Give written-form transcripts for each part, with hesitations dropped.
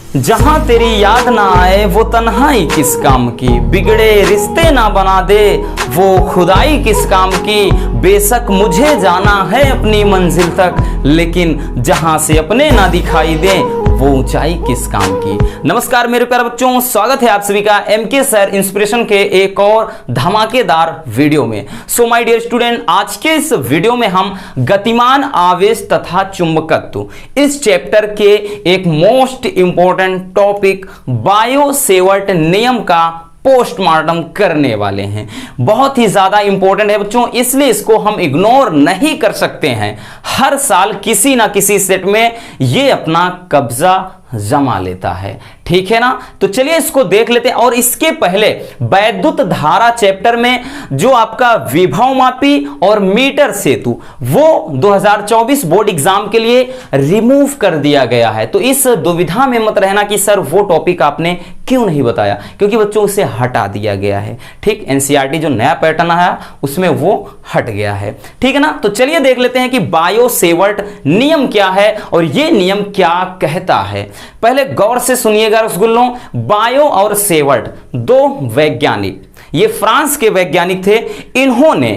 जहां तेरी याद ना आए वो तन्हाई किस काम की, बिगड़े रिश्ते ना बना दे वो खुदाई किस काम की। बेशक मुझे जाना है अपनी मंजिल तक, लेकिन जहां से अपने ना दिखाई दे वो ऊंचाई किस काम की। नमस्कार मेरे प्यारे बच्चों, स्वागत है आप सभी का एमके सर इंस्पिरेशन के एक और धमाकेदार वीडियो में। सो माय डियर स्टूडेंट, आज के इस वीडियो में हम गतिमान आवेश तथा चुंबकत्व इस चैप्टर के एक most important topic bio Savart नियम का पोस्टमार्टम करने वाले हैं। बहुत ही ज्यादा इंपॉर्टेंट है बच्चों, इसलिए इसको हम इग्नोर नहीं कर सकते हैं। हर साल किसी ना किसी सेट में ये अपना कब्जा जमा लेता है, ठीक है ना। तो चलिए इसको देख लेते हैं। और इसके पहले वैद्युत धारा चैप्टर में जो आपका विभव मापी और मीटर सेतु वो 2024 बोर्ड एग्जाम के लिए रिमूव कर दिया गया है। तो इस दुविधा में मत रहना कि सर वो टॉपिक आपने क्यों नहीं बताया, क्योंकि बच्चों उसे हटा दिया गया है। ठीक, एनसीईआरटी जो नया पैटर्न आया उसमें वो हट गया है, ठीक है ना। तो चलिए देख लेते हैं कि बायो सेवर्ट नियम क्या है और ये नियम क्या कहता है। पहले गौर से सुनिएगा रसगुल्लों, बायो और सेवर्ट दो वैज्ञानिक, ये फ्रांस के वैज्ञानिक थे। इन्होंने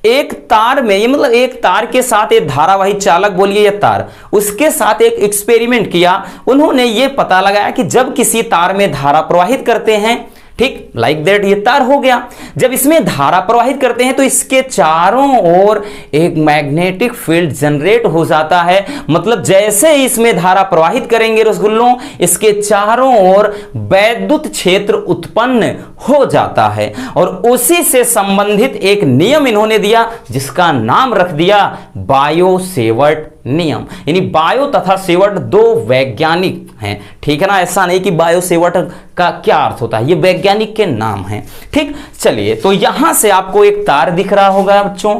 एक तार में, ये मतलब एक तार के साथ एक धारावाही चालक बोलिए या तार, उसके साथ एक एक्सपेरिमेंट किया। उन्होंने ये पता लगाया कि जब किसी तार में धारा प्रवाहित करते हैं, ठीक, लाइक दैट ये तार हो गया, जब इसमें धारा प्रवाहित करते हैं तो इसके चारों ओर एक मैग्नेटिक फील्ड जनरेट हो जाता है। मतलब जैसे ही इसमें धारा प्रवाहित करेंगे रसगुल्लों, इसके चारों ओर वैद्युत क्षेत्र उत्पन्न हो जाता है। और उसी से संबंधित एक नियम इन्होंने दिया जिसका नाम रख दिया बायो सेवर्ट नियम। यानी बायो तथा सेवर्ट दो वैज्ञानिक हैं, ठीक है ना। ऐसा नहीं कि बायो सेवर्ट का क्या अर्थ होता है, ये वैज्ञानिक के नाम हैं, ठीक। चलिए, तो यहां से आपको एक तार दिख रहा होगा बच्चों,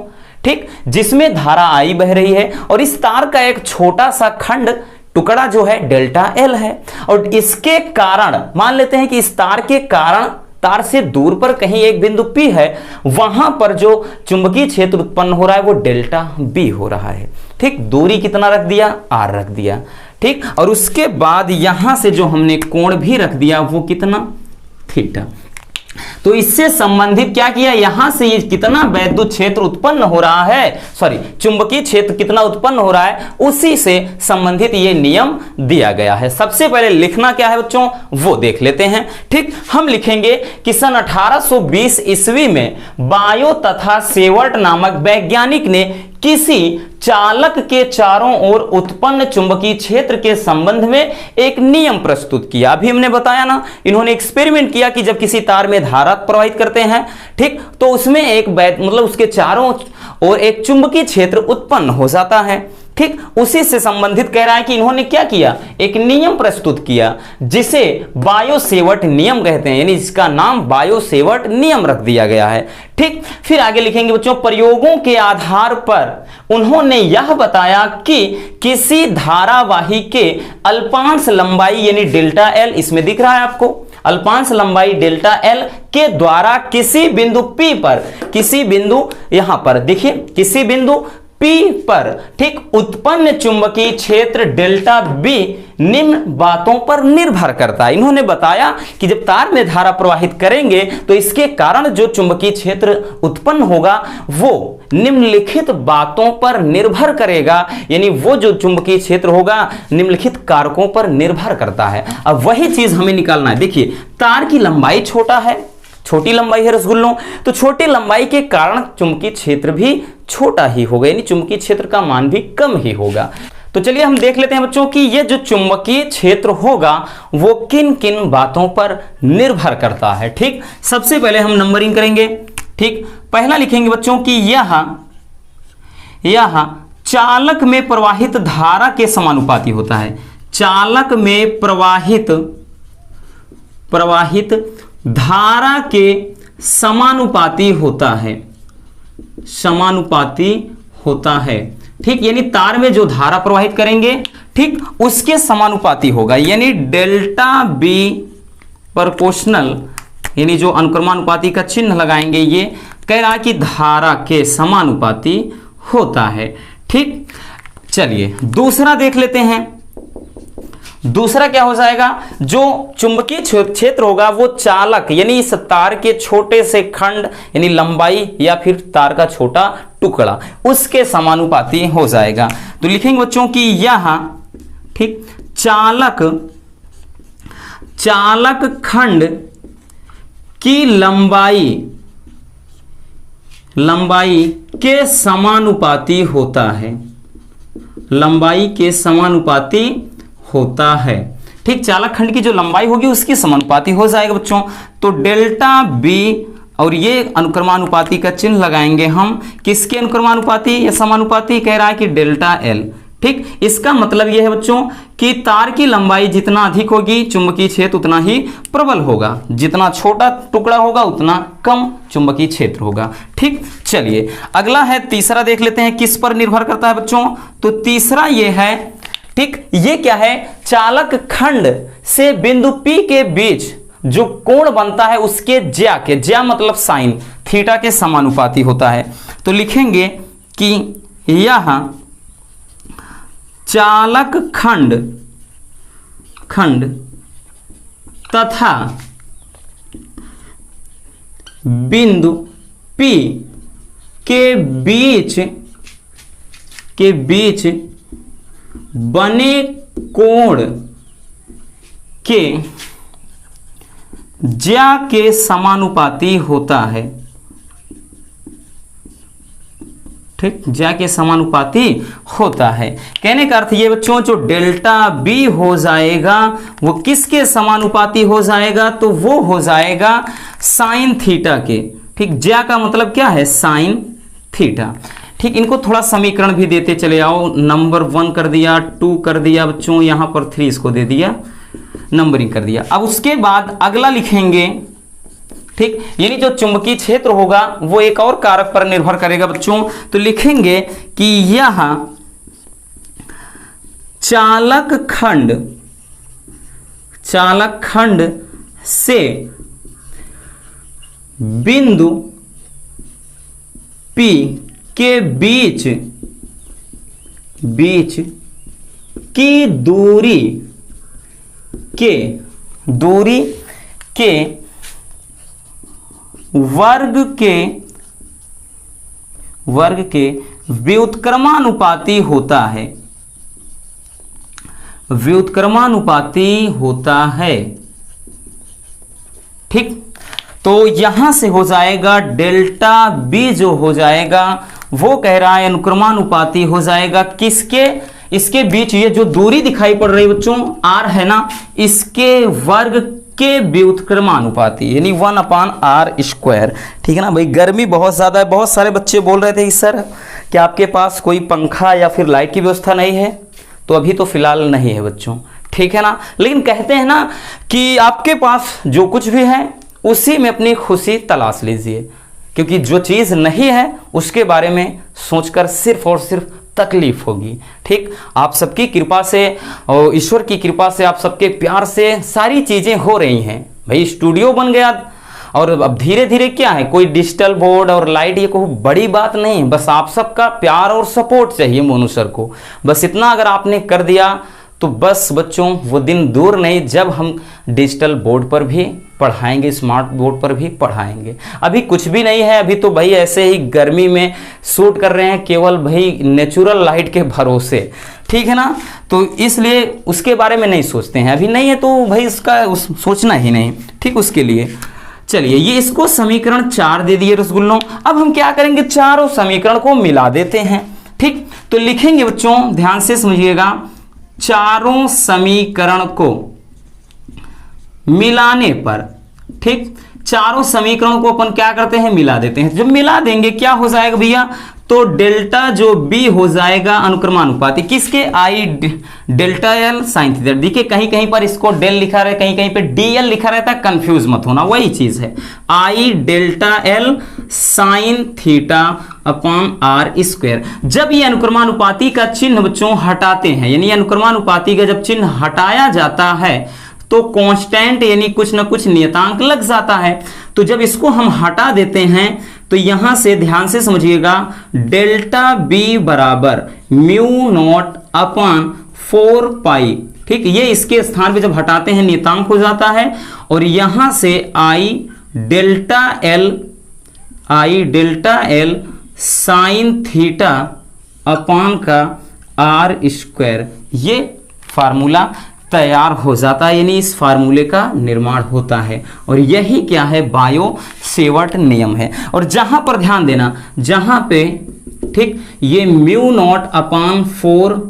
ठीक, जिसमें धारा आई बह रही है और इस तार का एक छोटा सा खंड टुकड़ा जो है डेल्टा एल है। और इसके कारण मान लेते हैं कि इस तार के कारण तार से दूर पर कहीं एक बिंदु P है, वहां पर जो चुंबकीय क्षेत्र उत्पन्न हो रहा है वो डेल्टा B हो रहा है, ठीक। दूरी कितना रख दिया, R रख दिया, ठीक। और उसके बाद यहां से जो हमने कोण भी रख दिया वो कितना, थीटा। तो इससे संबंधित क्या किया, यहां से ये कितना वैद्युत क्षेत्र उत्पन्न हो रहा है, सॉरी चुंबकीय क्षेत्र कितना उत्पन्न हो रहा है, उसी से संबंधित ये नियम दिया गया है। सबसे पहले लिखना क्या है बच्चों वो देख लेते हैं, ठीक। हम लिखेंगे कि सन 1820 ईस्वी में बायो तथा सेवर्ट नामक वैज्ञानिक ने किसी चालक के चारों ओर उत्पन्न चुंबकीय क्षेत्र के संबंध में एक नियम प्रस्तुत किया। अभी हमने बताया ना, इन्होंने एक्सपेरिमेंट किया कि जब किसी तार में धारा प्रवाहित करते हैं, ठीक, तो उसमें एक मतलब उसके चारों ओर एक चुंबकीय क्षेत्र उत्पन्न हो जाता है, ठीक। उसी से संबंधित कह रहा है कि इन्होंने क्या किया, एक नियम प्रस्तुत किया जिसे बायो सेवर्ट नियम कहते हैं, यानी इसका नाम बायो सेवर्ट नियम रख दिया गया है, ठीक। फिर आगे लिखेंगे बच्चों, प्रयोगों के आधार पर उन्होंने यह बताया कि किसी धारावाही के अल्पांश लंबाई यानी डेल्टा एल, इसमें दिख रहा है आपको, अल्पांश लंबाई डेल्टा एल के द्वारा किसी बिंदु P पर, किसी बिंदु यहां पर देखिए, किसी बिंदु P पर, ठीक, उत्पन्न चुंबकीय क्षेत्र डेल्टा B निम्न बातों पर निर्भर करता है। इन्होंने बताया कि जब तार में धारा प्रवाहित करेंगे तो इसके कारण जो चुंबकीय क्षेत्र उत्पन्न होगा वो निम्नलिखित बातों पर निर्भर करेगा, यानी वो जो चुंबकीय क्षेत्र होगा निम्नलिखित कारकों पर निर्भर करता है। अब वही चीज हमें निकालना है। देखिए, तार की लंबाई छोटा है, छोटी लंबाई है रसगुल्लों, तो छोटी लंबाई के कारण चुंबकीय क्षेत्र भी छोटा ही होगा, यानी चुंबकीय क्षेत्र का मान भी कम ही होगा। तो चलिए हम देख लेते हैं बच्चों कि ये जो चुंबकीय क्षेत्र होगा वो किन किन बातों पर निर्भर करता है, ठीक। सबसे पहले हम नंबरिंग करेंगे, ठीक। पहला लिखेंगे बच्चों कि यह चालक में प्रवाहित धारा के समानुपाती होता है। चालक में प्रवाहित धारा के समानुपाती होता है, ठीक। यानी तार में जो धारा प्रवाहित करेंगे, ठीक, उसके समानुपाती होगा, यानी डेल्टा B प्रोपोर्शनल, यानी जो अनुक्रमानुपाती का चिन्ह लगाएंगे, ये कह रहा है कि धारा के समानुपाती होता है, ठीक। चलिए दूसरा देख लेते हैं। दूसरा क्या हो जाएगा, जो चुंबकीय क्षेत्र होगा वो चालक यानी इस तार के छोटे से खंड यानी लंबाई या फिर तार का छोटा टुकड़ा उसके समानुपाती हो जाएगा। तो लिखेंगे बच्चों कि यह ठीक चालक खंड की लंबाई के समानुपाती होता है, लंबाई के समानुपाती होता है। ठीक, चालक खंड की जो लंबाई होगी उसकी समानुपाती हो जाएगा बच्चों। तो डेल्टा बी, और ये अनुक्रमानुपाती का चिन्ह लगाएंगे हम, किसके अनुक्रमानुपाती या समानुपाती, कह रहा है कि डेल्टा एल। ठीक, इसका मतलब यह है बच्चों कि तार की लंबाई जितना अधिक होगी चुंबकीय क्षेत्र उतना ही प्रबल होगा, जितना छोटा टुकड़ा होगा उतना कम चुंबकीय क्षेत्र होगा। ठीक, चलिए अगला है तीसरा, देख लेते हैं किस पर निर्भर करता है बच्चों। तो तीसरा ये है, ठीक, ये क्या है, चालक खंड से बिंदु P के बीच जो कोण बनता है उसके ज्या मतलब साइन थीटा के समानुपाती होता है। तो लिखेंगे कि यह चालक खंड तथा बिंदु P के बीच बने कोण के ज्या के समानुपाती होता है। ठीक, ज्या के समानुपाती होता है। कहने का अर्थ ये बच्चों, जो डेल्टा बी हो जाएगा वो किसके समानुपाती हो जाएगा, तो वो हो जाएगा साइन थीटा के। ठीक, ज्या का मतलब क्या है, साइन थीटा। ठीक, इनको थोड़ा समीकरण भी देते चले आओ। नंबर 1 कर दिया, 2 कर दिया बच्चों, यहां पर 3 इसको दे दिया, नंबरिंग कर दिया। अब उसके बाद अगला लिखेंगे, ठीक, यानी जो चुंबकीय क्षेत्र होगा वो एक और कारक पर निर्भर करेगा बच्चों। तो लिखेंगे कि यह चालक खंड से बिंदु P के बीच की दूरी के वर्ग के व्युत्क्रमानुपाती होता है, व्युत्क्रमानुपाती होता है। ठीक, तो यहां से हो जाएगा डेल्टा बी, जो हो जाएगा वो कह रहा है अनुक्रमानुपाती हो जाएगा किसके, इसके बीच ये जो दूरी दिखाई पड़ रही है बच्चों r है ना, इसके वर्ग के व्युत्क्रमानुपाती यानी 1/r²। ठीक है ना भाई, गर्मी बहुत ज्यादा है। बहुत सारे बच्चे बोल रहे थे कि सर क्या आपके पास कोई पंखा या फिर लाइट की व्यवस्था नहीं है, तो अभी तो फिलहाल नहीं है बच्चों। ठीक है ना, लेकिन कहते हैं ना कि आपके पास जो कुछ भी है उसी में अपनी खुशी तलाश लीजिए, क्योंकि जो चीज नहीं है उसके बारे में सोचकर सिर्फ और सिर्फ तकलीफ होगी। ठीक, आप सबकी कृपा से और ईश्वर की कृपा से, आप सबके प्यार से सारी चीजें हो रही हैं भाई। स्टूडियो बन गया और अब धीरे धीरे क्या है, कोई डिजिटल बोर्ड और लाइट ये कोई बड़ी बात नहीं, बस आप सबका प्यार और सपोर्ट चाहिए मोनू सर को। बस इतना अगर आपने कर दिया तो बस बच्चों वो दिन दूर नहीं जब हम डिजिटल बोर्ड पर भी पढ़ाएंगे, स्मार्ट बोर्ड पर भी पढ़ाएंगे। अभी कुछ भी नहीं है, अभी तो भाई ऐसे ही गर्मी में शूट कर रहे हैं केवल भाई नेचुरल लाइट के भरोसे। ठीक है ना, तो इसलिए उसके बारे में नहीं सोचते हैं, अभी नहीं है तो भाई इसका सोचना ही नहीं। ठीक, उसके लिए चलिए ये इसको समीकरण 4 दे दिए रसगुल्लों। अब हम क्या करेंगे, चारों समीकरण को मिला देते हैं। ठीक, तो लिखेंगे बच्चों, ध्यान से समझिएगा, चारों समीकरण को मिलाने पर, ठीक, चारों समीकरणों को अपन क्या करते हैं, मिला देते हैं। जब मिला देंगे क्या हो जाएगा भैया, तो डेल्टा जो बी हो जाएगा अनुक्रमानुपाती किसके, आई डेल्टा एल साइन थीटा। देखिए कहीं कहीं पर इसको डेल लिखा रहे, कहीं कहीं पे डीएल लिखा रहता है, कंफ्यूज मत होना, वही चीज है, I delta L sine theta upon r²। जब ये अनुक्रमानुपाती का चिन्ह बच्चों हटाते हैं, यानी अनुक्रमानुपाती का जब चिन्ह हटाया जाता है तो कांस्टेंट यानी कुछ ना कुछ नियतांक लग जाता है। तो जब इसको हम हटा देते हैं तो यहां से ध्यान से समझिएगा, डेल्टा बी बराबर म्यू नॉट अपॉन 4 पाई ठीक, ये इसके स्थान पे जब हटाते हैं नियतांक हो जाता है, और यहां से I delta L sine theta upon का आर स्क्वायर, ये फार्मूला तैयार हो जाता है, यानी इस फार्मूले का निर्माण होता है। और यही क्या है, बायो सेवर्ट नियम है। और जहां पर ध्यान देना, जहां पे ठीक ये म्यू नॉट अपान 4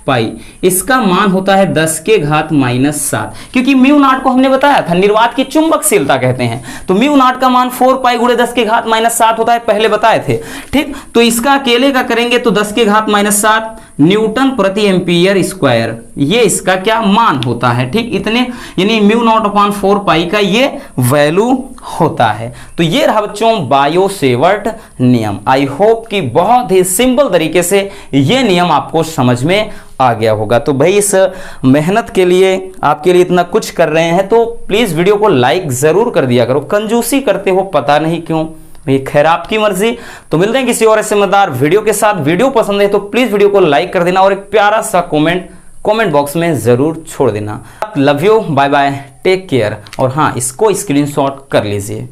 पाई, इसका मान होता है 10 के घात -7, क्योंकि म्यू नॉट को हमने बताया था निर्वात की चुंबकशीलता कहते हैं, तो म्यू नॉट का मान 4 पाई गुणे 10 के घात -7 होता है, पहले बताए थे। ठीक, तो इसका अकेले का करेंगे तो 10 के घात -7 न्यूटन प्रति एम्पियर स्क्वायर, ये इसका क्या मान होता है। ठीक, इतने यानी म्यू नॉट अपान 4 पाई का ये वैल्यू होता है। तो ये रहा बच्चों बायो सेवर्ट नियम। आई होप कि बहुत ही सिंपल तरीके से ये नियम आपको समझ में आ गया होगा। तो भाई इस मेहनत के लिए, आपके लिए इतना कुछ कर रहे हैं, तो प्लीज वीडियो को लाइक जरूर कर दिया करो। कंजूसी करते हो पता नहीं क्यों, भाई खैर आपकी मर्जी। तो मिलते हैं किसी और ऐसे मजेदार वीडियो के साथ। वीडियो पसंद है तो प्लीज वीडियो को लाइक कर देना और एक प्यारा सा कमेंट बॉक्स में जरूर छोड़ देना। Love you, bye bye, take care. और हाँ, इसको स्क्रीनशॉट कर लीजिए।